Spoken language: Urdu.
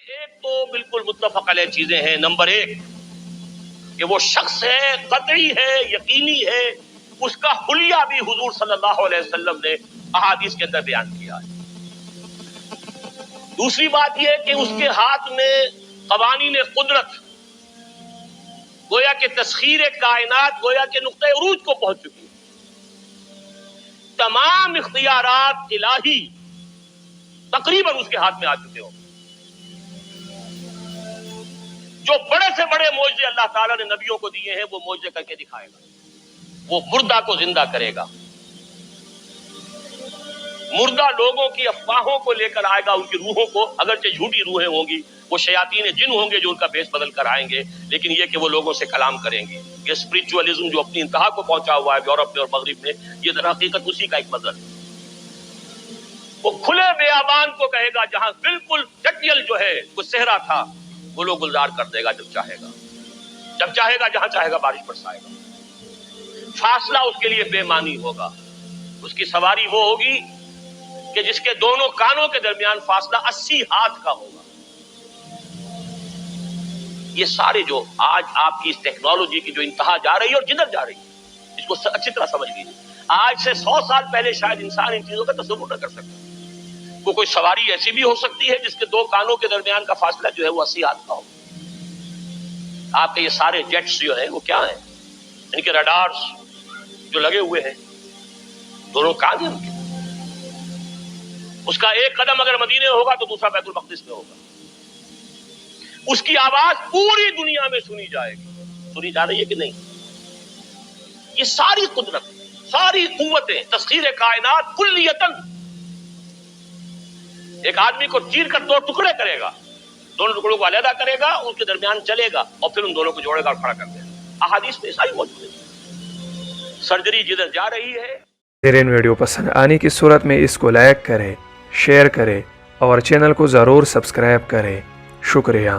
ایک تو بالکل متفق علیہ چیزیں ہیں. نمبر ایک کہ وہ شخص ہے، قطعی ہے، یقینی ہے، اس کا حلیہ بھی حضور صلی اللہ علیہ وسلم نے احادیث کے اندر بیان کیا ہے. دوسری بات یہ کہ اس کے ہاتھ میں قوانین قدرت، گویا کہ تسخیر کائنات، گویا کہ نقطہ عروج کو پہنچ چکی ہے. تمام اختیارات الہی تقریباً اس کے ہاتھ میں آ چکے ہوں. جو بڑے سے بڑے معجزے اللہ تعالیٰ نے نبیوں کو دیے ہیں وہ معجزے کر کے دکھائے گا. وہ مردہ کو زندہ کرے گا، مردہ لوگوں کی افواہوں کو لے کر آئے گا، ان کی روحوں کو، اگرچہ جھوٹی روحیں ہوں گی، وہ شیاطین جن ہوں گے جو ان کا بیس بدل کر آئیں گے، لیکن یہ کہ وہ لوگوں سے کلام کریں گے. یہ اسپرچولیزم جو اپنی انتہا کو پہنچا ہوا ہے یورپ میں اور مغرب میں، یہ در حقیقت اسی کا ایک مظہر ہے. وہ کھلے بیابان کو کہے گا جہاں بالکل جٹیل جو ہے وہ صحرا تھا، وہ لوگ گلزار کر دے گا جب چاہے گا، جب چاہے گا، جہاں چاہے گا بارش برسائے گا. فاصلہ اس کے لیے بے معنی ہوگا. اس کی سواری وہ ہوگی کہ جس کے دونوں کانوں کے درمیان فاصلہ 80 ہاتھ کا ہوگا. یہ سارے جو آج آپ کی اس ٹیکنالوجی کی جو انتہا جا رہی ہے اور جدھر جا رہی ہے، اس کو اچھی طرح سمجھ لیجیے. آج سے 100 سال پہلے شاید انسان ان چیزوں کا تصور نہ کر سکتا. کوئی سواری ایسی بھی ہو سکتی ہے جس کے دو کانوں کے درمیان کا فاصلہ جو ہے وہ 80 ہاتھ کا ہو. آپ کے یہ سارے جیٹس جو ہیں وہ کیا ہیں؟ ان کے رڈارز جو لگے ہوئے ہیں، دونوں کان ہیں ان کے. اس کا ایک قدم اگر مدینے ہوگا تو دوسرا بیت المقدس میں ہوگا. اس کی آواز پوری دنیا میں سنی جائے گی. سنی جا رہی ہے کہ نہیں؟ یہ ساری قدرت، ساری قوتیں، تسخیر کائنات کلیتاً ایک آدمی کو چیر کر 2 ٹکڑے کرے گا، دونوں ٹکڑوں کو علیحدہ کرے گا، ان کے درمیان چلے گا اور پھر ان دونوں کو جوڑے گا اور کھڑا کر دے گا. احادیث میں ساری موجود ہے. سرجری جدھر جا رہی ہے. ان ویڈیو پسند آنے کی صورت میں اس کو لائک کریں، شیئر کریں اور چینل کو ضرور سبسکرائب کریں. شکریہ.